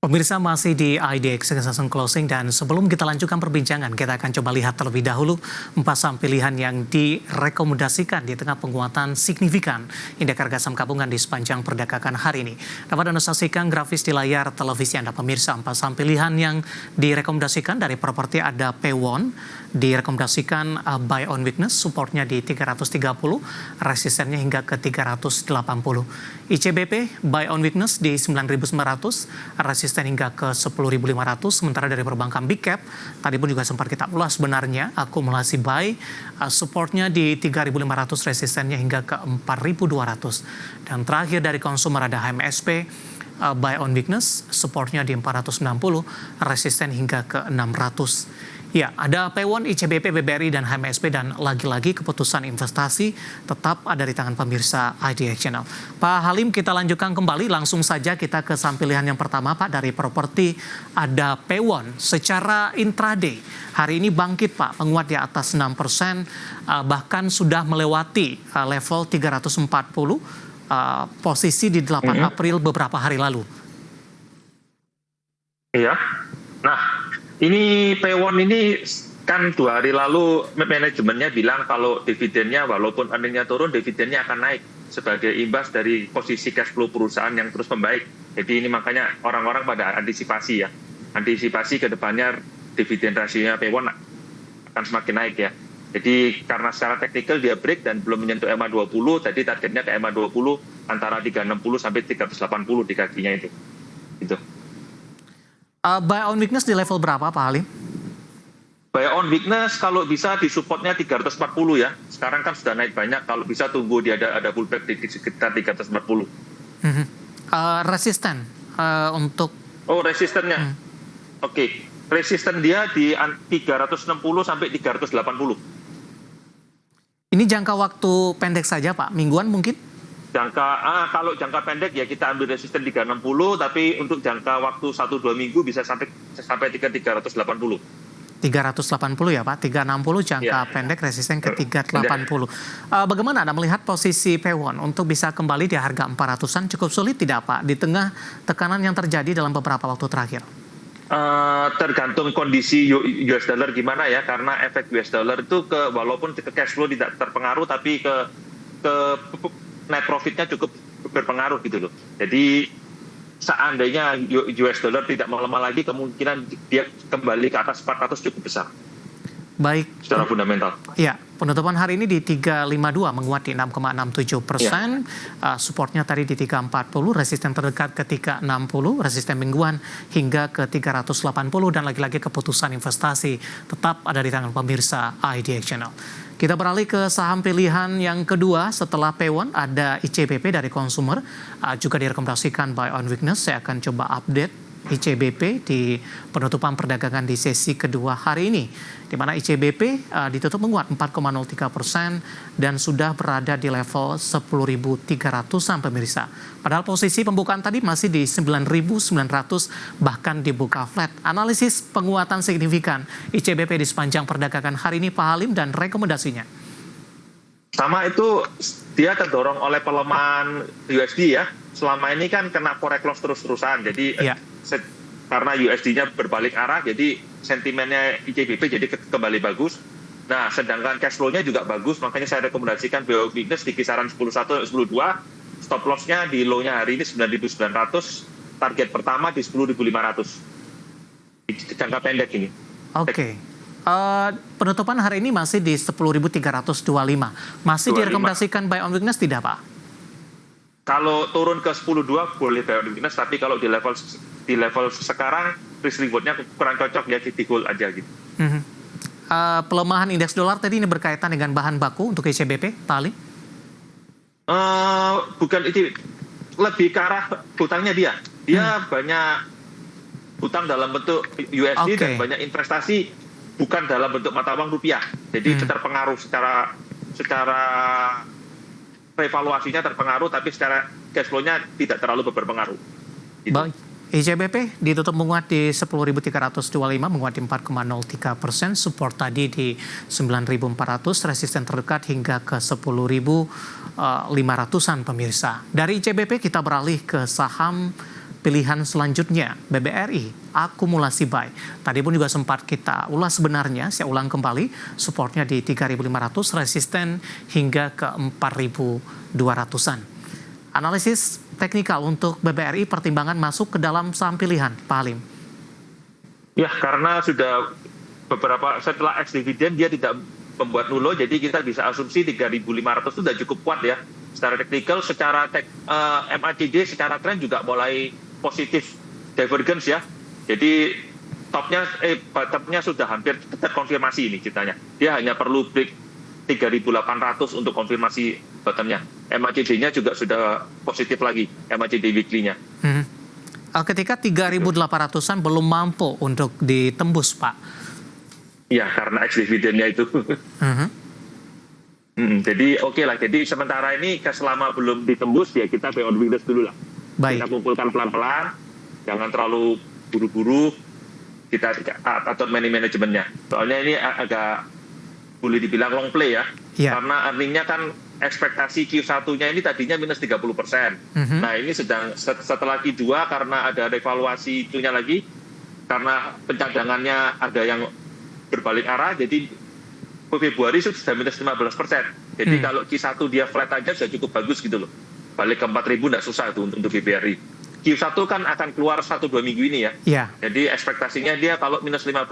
Pemirsa masih di IDX Session Closing dan sebelum kita lanjutkan perbincangan, kita akan coba lihat terlebih dahulu 4 saham pilihan yang direkomendasikan di tengah penguatan signifikan indeks harga saham gabungan di sepanjang perdagangan hari ini. Dapat Anda saksikan grafis di layar televisi Anda pemirsa, 4 saham pilihan yang direkomendasikan dari properti ada Pewon, direkomendasikan buy on weakness, supportnya di 330, resistennya hingga ke 380. ICBP buy on weakness di 9.900, resisten hingga ke 10.500. Sementara dari perbankan big cap, tadi pun juga sempat kita ulas sebenarnya, akumulasi buy, supportnya di 3.500, resistennya hingga ke 4.200. Dan terakhir dari konsumer ada HMSP, buy on weakness, supportnya di 460, resisten hingga ke 600. Ya, ada Pewon, ICBP, BBRI, dan HMSP, dan lagi-lagi keputusan investasi tetap ada di tangan pemirsa IDX Channel. Pak Halim, kita lanjutkan kembali, langsung saja kita ke saham pilihan yang pertama, Pak, dari properti ada Pewon. Secara intraday, hari ini bangkit, Pak, menguat di atas 6%, bahkan sudah melewati level 340, posisi di 8 April beberapa hari lalu. Iya, nah ini Pewon ini kan 2 hari lalu manajemennya bilang kalau dividennya walaupun earningnya turun, dividennya akan naik sebagai imbas dari posisi cash flow perusahaan yang terus membaik. Jadi ini makanya orang-orang pada antisipasi ya, antisipasi ke depannya dividen rasionya Pewon akan semakin naik ya. Jadi karena secara teknikal dia break dan belum menyentuh EMA 20, jadi targetnya ke EMA 20 antara 360 sampai 380 di kakinya itu. Gitu. Buy on weakness di level berapa, Pak Halim? Buy on weakness kalau bisa di supportnya 340 ya. Sekarang kan sudah naik banyak, kalau bisa tunggu dia ada pullback di sekitar 340. Resisten untuk... Oh, resistennya. Oke. Resisten dia di 360 sampai 380. Ini jangka waktu pendek saja, Pak? Mingguan mungkin? Kalau jangka pendek ya kita ambil resisten 360, tapi untuk jangka waktu 1-2 minggu bisa sampai 380. 380 ya Pak, 360 jangka pendek, resisten ke 380. Bagaimana Anda melihat posisi Pewon untuk bisa kembali di harga 400-an cukup sulit tidak Pak, di tengah tekanan yang terjadi dalam beberapa waktu terakhir? Tergantung kondisi US dollar gimana ya, karena efek US dollar itu walaupun ke cash flow tidak terpengaruh, tapi ke net profitnya cukup berpengaruh gitu loh. Jadi seandainya US dollar tidak melemah lagi, kemungkinan dia kembali ke atas 400 cukup besar. Baik. Secara fundamental. Ya, penutupan hari ini di 352 menguat di 6,67%. Supportnya tadi di 340, resisten terdekat ke 360, resisten mingguan hingga ke 380, dan lagi-lagi keputusan investasi tetap ada di tangan pemirsa IDX Channel. Kita beralih ke saham pilihan yang kedua setelah Pewon, ada ICBP dari konsumer, juga direkomendasikan buy on weakness. Saya akan coba update ICBP di penutupan perdagangan di sesi kedua hari ini, di mana ICBP ditutup menguat 4,03% dan sudah berada di level 10.300-an pemirsa. Padahal posisi pembukaan tadi masih di 9.900, bahkan dibuka flat. Analisis penguatan signifikan ICBP di sepanjang perdagangan hari ini, Pak Halim, dan rekomendasinya. Sama itu, dia terdorong oleh pelemahan USD ya. Selama ini kan kena forex loss terus-terusan, jadi karena USD-nya berbalik arah, jadi sentimennya ICBP jadi kembali bagus. Nah, sedangkan cash flow-nya juga bagus, makanya saya rekomendasikan buy on weakness di kisaran 10.1, 10.2, stop loss-nya di low-nya hari ini 9.900, target pertama di 10.500. Jangka pendek ini. Oke. Penutupan hari ini masih di 10.325. Masih direkomendasikan buy on weakness tidak, Pak? Kalau turun ke 10.2 boleh buy on weakness, tapi kalau di level sekarang risk reward-nya kurang cocok ya, di hold aja gitu. Pelemahan indeks dolar tadi ini berkaitan dengan bahan baku untuk ICBP, Pak Ali? Bukan itu, lebih ke arah hutangnya dia. Dia banyak hutang dalam bentuk USD dan banyak investasi bukan dalam bentuk mata uang rupiah. Jadi terpengaruh secara revaluasinya terpengaruh, tapi secara cash flow-nya tidak terlalu berpengaruh. Gitu. Baik. ICBP ditutup menguat di 10.325, menguat di 4,03%, support tadi di 9.400, resisten terdekat hingga ke 10.500-an pemirsa. Dari ICBP kita beralih ke saham pilihan selanjutnya BBRI akumulasi buy. Tadi pun juga sempat kita ulas sebenarnya, saya ulang kembali, supportnya di 3.500, resisten hingga ke 4.200-an. Analisis teknikal untuk BBRI, pertimbangan masuk ke dalam saham pilihan, Pak Halim. Ya, karena sudah beberapa setelah ex dividend dia tidak membuat nulo, jadi kita bisa asumsi 3.500 itu sudah cukup kuat ya. Secara teknikal, secara MACD, secara tren juga mulai positif divergence ya. Jadi topnya sudah hampir terkonfirmasi ini ceritanya. Dia hanya perlu break 3.800 untuk konfirmasi bottomnya. MACD-nya juga sudah positif lagi, MACD weekly-nya. Ketika 3.800-an belum mampu untuk ditembus, Pak. Ya, karena ex dividennya itu. Jadi oke lah. Jadi sementara ini selama belum ditembus ya kita pay on weakness dulu lah. Baik. Kita kumpulkan pelan-pelan, jangan terlalu buru-buru. Kita atur manajemennya. Soalnya ini agak boleh dibilang long play ya. Yeah. Karena earningnya kan ekspektasi Q1-nya ini tadinya minus 30%. Nah ini setelah Q2 karena ada revaluasi itunya lagi, karena pencadangannya ada yang berbalik arah, jadi Februari sudah minus 15%. Jadi kalau Q1 dia flat aja sudah cukup bagus gitu loh. Balik ke 4.000 nggak susah itu untuk BBRI. Q1 kan akan keluar 1-2 minggu ini ya. Yeah. Jadi ekspektasinya dia kalau minus 15%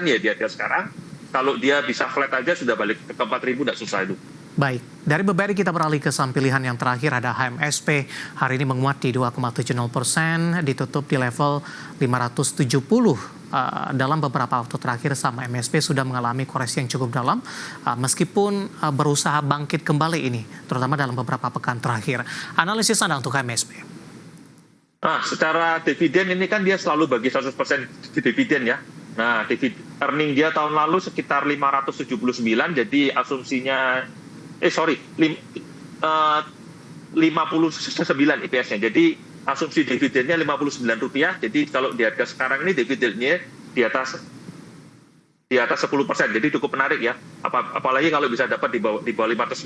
ya dia sekarang. Kalau dia bisa flat aja sudah balik ke 4.000 nggak susah itu. Baik, dari BBRI kita beralih ke saham pilihan yang terakhir, ada HMSP. Hari ini menguat di 2,70%, ditutup di level 570. Dalam beberapa waktu terakhir saham MSP sudah mengalami koreksi yang cukup dalam, meskipun berusaha bangkit kembali ini, terutama dalam beberapa pekan terakhir. Analisis Anda untuk HMSP? Secara dividen ini kan dia selalu bagi 100% dividen ya. Nah, earning dia tahun lalu sekitar 579, jadi asumsinya 59 IPS-nya. Jadi asumsi dividennya Rp59. Jadi kalau di harga sekarang ini dividennya di atas 10%. Jadi cukup menarik ya. Apalagi kalau bisa dapat di bawah 550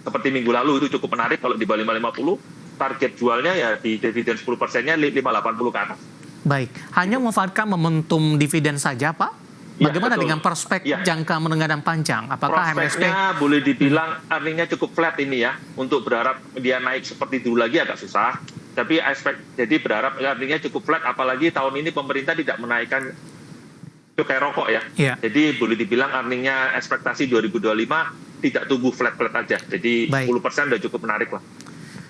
seperti minggu lalu itu cukup menarik kalau di bawah 550. Target jualnya ya di dividen 10%-nya 580 ke atas. Baik, hanya memanfaatkan momentum dividen saja, Pak? Bagaimana dengan prospek jangka menengah dan panjang? Apakah MSP boleh dibilang earningnya cukup flat ini ya? Untuk berharap dia naik seperti dulu lagi agak susah. Tapi jadi berharap earningnya cukup flat, apalagi tahun ini pemerintah tidak menaikkan cukai rokok ya. Jadi boleh dibilang earningnya ekspektasi 2025 tidak tumbuh flat-flat aja. Jadi 10% udah cukup menarik lah.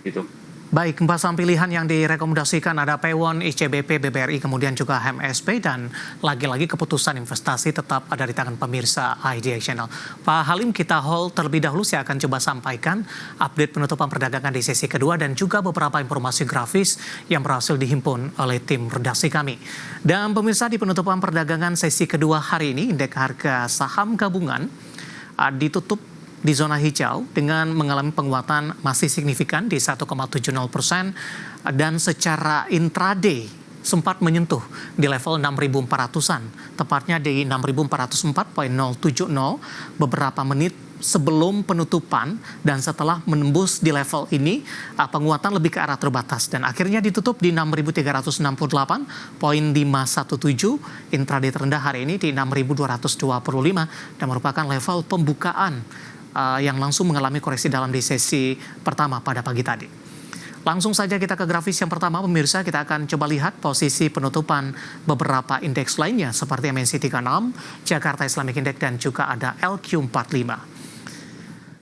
Gitu. Baik, 4 saham pilihan yang direkomendasikan ada P1, ICBP, BBRI, kemudian juga HMSP, dan lagi-lagi keputusan investasi tetap ada di tangan pemirsa IDX Channel. Pak Halim, kita hold terlebih dahulu, saya akan coba sampaikan update penutupan perdagangan di sesi kedua dan juga beberapa informasi grafis yang berhasil dihimpun oleh tim redaksi kami. Dan pemirsa, di penutupan perdagangan sesi kedua hari ini, indeks harga saham gabungan ditutup di zona hijau dengan mengalami penguatan masih signifikan di 1,70% dan secara intraday sempat menyentuh di level 6.400-an, tepatnya di 6.404.070 beberapa menit sebelum penutupan, dan setelah menembus di level ini penguatan lebih ke arah terbatas dan akhirnya ditutup di 6.368.517. Intraday terendah hari ini di 6.225 dan merupakan level pembukaan yang langsung mengalami koreksi dalam di sesi pertama pada pagi tadi. Langsung saja kita ke grafis yang pertama, pemirsa. Kita akan coba lihat posisi penutupan beberapa indeks lainnya seperti MNC 36, Jakarta Islamic Index, dan juga ada LQ45.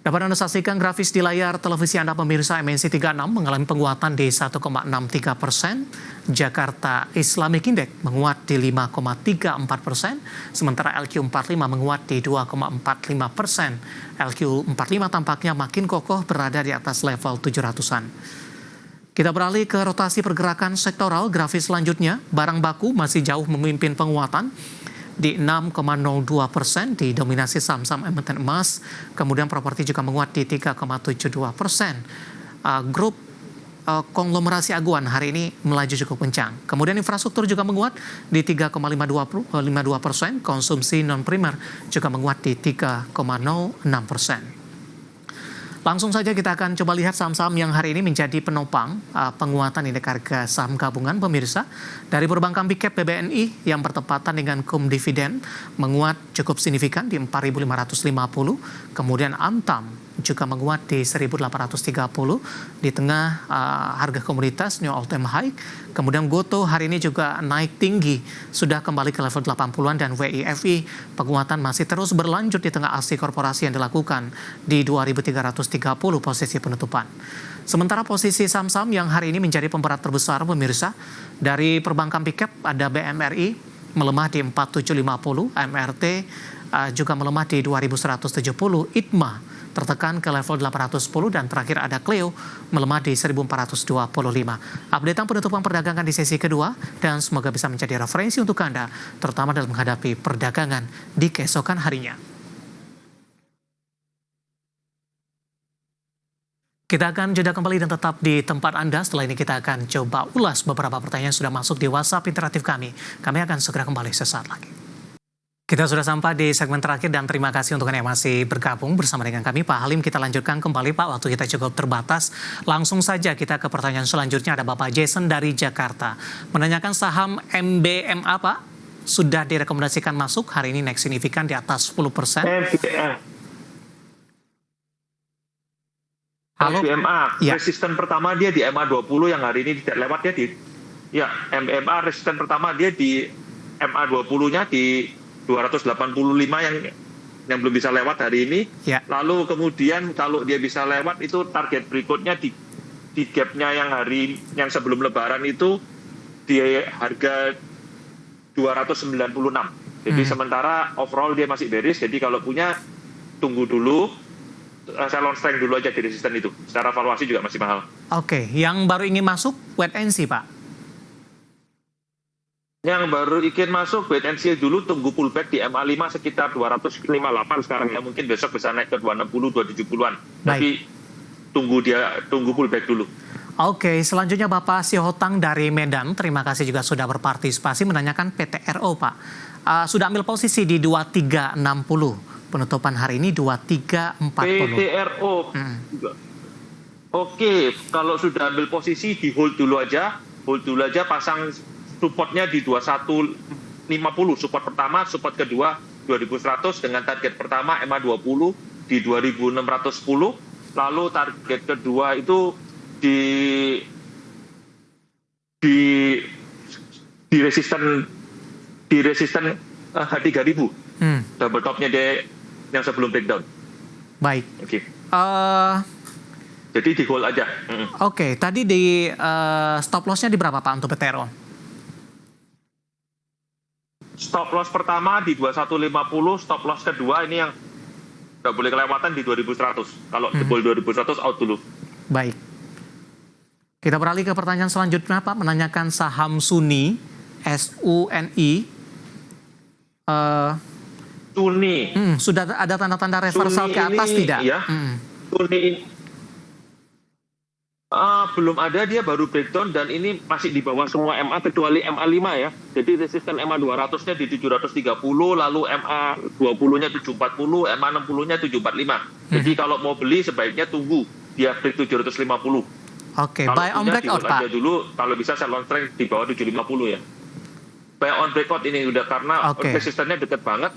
Dapat Anda saksikan grafis di layar televisi Anda, pemirsa. MNC 36 mengalami penguatan di 1,63%, Jakarta Islamic Index menguat di 5,34%, sementara LQ45 menguat di 2,45%. LQ45 tampaknya makin kokoh berada di atas level 700-an. Kita beralih ke rotasi pergerakan sektoral. Grafis selanjutnya, barang baku masih jauh memimpin penguatan di 6,02%, didominasi saham-saham emiten emas, kemudian properti juga menguat di 3,72%. Grup konglomerasi aguan hari ini melaju cukup kencang. Kemudian infrastruktur juga menguat di 3,52%, konsumsi non-primer juga menguat di 3,06%. Langsung saja kita akan coba lihat saham-saham yang hari ini menjadi penopang penguatan indeks harga saham gabungan pemirsa. Dari perbankan big cap BBNI yang bertepatan dengan kum dividen menguat cukup signifikan di 4.550. Kemudian Antam juga menguat di 1.830 di tengah harga komoditas new all time high. Kemudian Goto hari ini juga naik tinggi, sudah kembali ke level 80-an dan WIFI penguatan masih terus berlanjut di tengah aksi korporasi yang dilakukan di 2.330 posisi penutupan. Sementara posisi saham-saham yang hari ini menjadi pemberat terbesar pemirsa, dari perbankan big cap ada BMRI melemah di 4750, MRT juga melemah di 2170, ITMA tertekan ke level 810 dan terakhir ada Cleo melemah di 1425. Updatean penutupan perdagangan di sesi kedua dan semoga bisa menjadi referensi untuk Anda terutama dalam menghadapi perdagangan di keesokan harinya. Kita akan jeda kembali dan tetap di tempat Anda. Setelah ini kita akan coba ulas beberapa pertanyaan yang sudah masuk di WhatsApp interaktif kami. Kami akan segera kembali sesaat lagi. Kita sudah sampai di segmen terakhir dan terima kasih untuk Anda yang masih bergabung bersama dengan kami. Pak Halim, kita lanjutkan kembali Pak, waktu kita cukup terbatas. Langsung saja kita ke pertanyaan selanjutnya, ada Bapak Jason dari Jakarta. Menanyakan saham MBMA Pak, sudah direkomendasikan masuk, hari ini naik signifikan di atas 10%. Halo? MBMA, ya. Resisten pertama dia di MA20 yang hari ini tidak lewat, dia di MBMA resisten pertama dia di MA20-nya di 285 yang belum bisa lewat hari ini. Ya. Lalu kemudian kalau dia bisa lewat itu target berikutnya di gapnya yang sebelum lebaran itu di harga 296. Jadi sementara overall dia masih bearish, jadi kalau punya tunggu dulu, salon strength dulu aja di resisten itu. Secara valuasi juga masih mahal. Oke, yang baru ingin masuk wait and see Pak. Yang baru ingin masuk wait and see dulu, tunggu pullback di MA5 sekitar 258 sekarang ya, mungkin besok bisa naik ke 260, 270-an. Tapi tunggu pullback dulu. Oke, selanjutnya Bapak Sihotang dari Medan, terima kasih juga sudah berpartisipasi menanyakan PTRO Pak. Sudah ambil posisi di 2360, penutupan hari ini 2340. PTRO. Oke, kalau sudah ambil posisi di hold dulu aja pasang supportnya di 2150, support pertama, support kedua 2100 dengan target pertama MA20 di 2610, lalu target kedua itu di resisten H3000. Double topnya dia yang sebelum breakdown. Baik. Oke. Jadi di hold aja. Oke, tadi di stop loss-nya di berapa Pak untuk PTRO? Stop loss pertama di 2150, stop loss kedua ini yang nggak boleh kelewatan di 2100. Kalau jebol 2100 out dulu. Baik. Kita beralih ke pertanyaan selanjutnya Pak, menanyakan saham SUNI, SUNI. SUNI. Sudah ada tanda-tanda reversal SUNI ke atas ini, tidak? Ya, SUNI ini. Belum ada, dia baru breakdown dan ini masih di bawah semua MA kecuali MA5 ya. Jadi resisten MA200-nya di 730, lalu MA20-nya 740, MA60-nya 745. Jadi kalau mau beli sebaiknya tunggu dia break 750. Oke, buy on breakout Pak. Aja dulu, kalau bisa sell on strength di bawah 750 ya. Buy on breakout ini udah karena resistennya deket banget.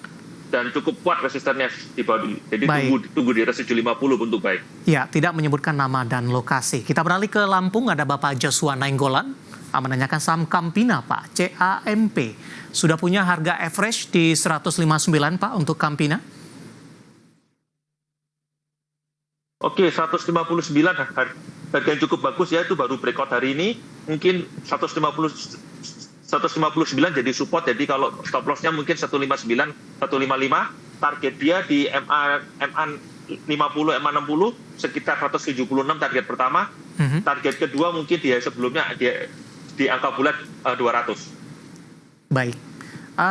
Dan cukup kuat resistennya di bawah. Jadi tunggu di atas 750 untuk baik. Ya, tidak menyebutkan nama dan lokasi. Kita beralih ke Lampung, ada Bapak Joshua Nainggolan menanyakan saham Campina Pak, CAMP. Sudah punya harga average di 159 Pak untuk Campina? Oke, 159 harga yang cukup bagus ya, itu baru breakout hari ini. Mungkin 159 jadi support, jadi kalau stop loss-nya mungkin 159, 155, target dia di MA50, MA60 sekitar 176 target pertama, target kedua mungkin dia sebelumnya dia di angka bulat 200. Baik.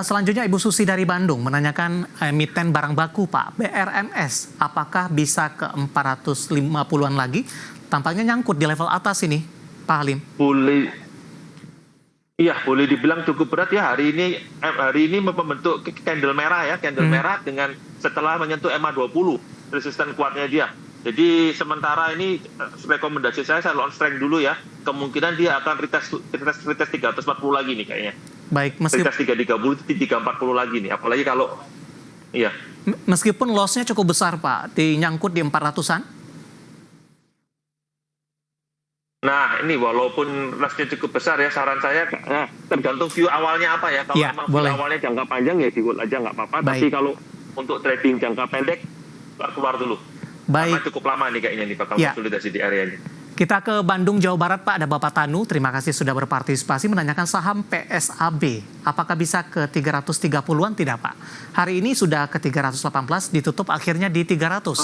Selanjutnya Ibu Susi dari Bandung menanyakan emiten barang baku Pak, BRMS, apakah bisa ke 450-an lagi? Tampaknya nyangkut di level atas ini, Pak Halim. Iya, boleh dibilang cukup berat ya hari ini membentuk candle merah ya, merah dengan setelah menyentuh MA20, resisten kuatnya dia. Jadi sementara ini rekomendasi saya on strength dulu ya. Kemungkinan dia akan retest 340 lagi nih kayaknya. Baik, Retest 330 340 lagi nih. Apalagi kalau iya. Meskipun loss-nya cukup besar Pak, nyangkut di 400-an. Nah ini walaupun loss-nya cukup besar ya, saran saya tergantung view awalnya apa ya. Kalau Ya, memang boleh. view awalnya jangka panjang ya di hold aja nggak apa-apa. Baik. Tapi kalau untuk trading jangka pendek keluar dulu. Karena Baik, cukup lama nih kayaknya nih bakal Ya. konsolidasi di area ini. kita ke Bandung, Jawa Barat Pak, ada Bapak Tanu. Terima kasih sudah berpartisipasi menanyakan saham PSAB. Apakah bisa ke 330-an tidak Pak? Hari ini sudah ke 318, ditutup akhirnya di 300.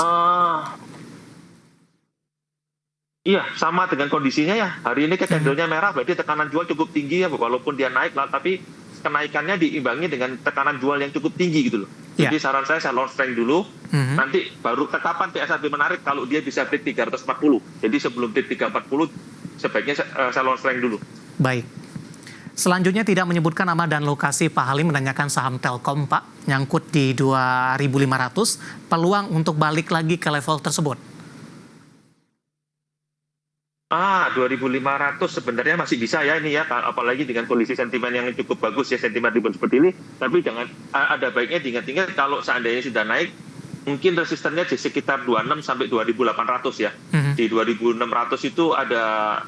Iya, sama dengan kondisinya ya. Hari ini candlenya merah, berarti tekanan jual cukup tinggi ya, walaupun dia naik lah, tapi kenaikannya diimbangi dengan tekanan jual yang cukup tinggi gitu loh. Ya. Jadi saran saya long strength dulu, nanti baru kapan PSAB menarik kalau dia bisa break 340. Jadi sebelum break 340, sebaiknya saya long strength dulu. Baik. Selanjutnya tidak menyebutkan nama dan lokasi, Pak Halim menanyakan saham Telkom Pak, nyangkut di 2.500, peluang untuk balik lagi ke level tersebut. 2.500 sebenarnya masih bisa ya ini ya, apalagi dengan kondisi sentimen yang cukup bagus ya, sentimen rebound seperti ini. Tapi jangan, ada baiknya diingat-ingat kalau seandainya sudah naik, mungkin resistennya di sekitar 26 sampai 2.800 ya. Di 2.600 itu ada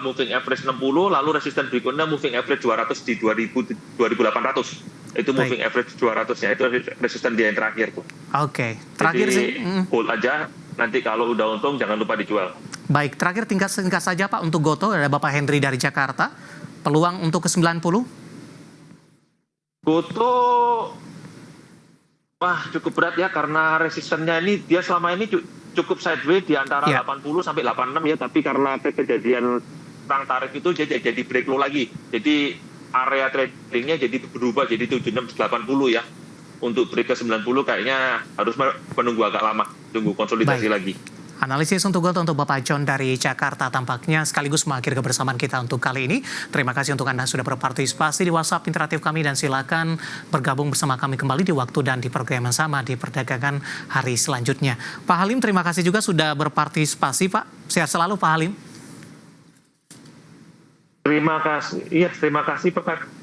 moving average 60, lalu resisten berikutnya moving average 200 di 2.800. Itu moving average 200-nya, itu resisten dia yang terakhir tuh. Oke, terakhir Jadi, sih. hold aja, nanti kalau udah untung jangan lupa dijual. Baik, terakhir singkat saja Pak untuk Goto, ada Bapak Henry dari Jakarta. Peluang untuk ke 90? Goto, cukup berat ya karena resistennya ini dia selama ini cukup sideways di antara 80 sampai 86 ya, tapi karena kejadian perang tarif itu jadi break low lagi. Jadi area tradingnya jadi berubah jadi 76 80 ya. Untuk break ke 90 kayaknya harus menunggu agak lama, tunggu konsolidasi lagi. Analisis untuk Goto untuk Bapak John dari Jakarta tampaknya sekaligus mengakhiri kebersamaan kita untuk kali ini. Terima kasih untuk Anda sudah berpartisipasi di WhatsApp interaktif kami dan silakan bergabung bersama kami kembali di waktu dan di program yang sama di perdagangan hari selanjutnya. Pak Halim, terima kasih juga sudah berpartisipasi Pak. Sehat selalu Pak Halim. Terima kasih. Iya, terima kasih Pak.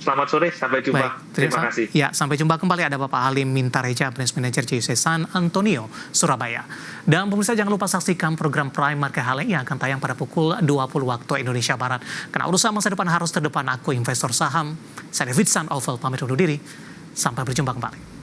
Selamat sore, sampai jumpa. Baik, terima kasih. Ya, sampai jumpa kembali. Ada Bapak Halim Mintareja, Business Manager JC San Antonio, Surabaya. Dan pemirsa jangan lupa saksikan program Prime Market Hale yang akan tayang pada pukul 20 waktu Indonesia Barat. Karena urusan masa depan harus terdepan, aku investor saham. Saya David San Oval, pamit undur diri. Sampai berjumpa kembali.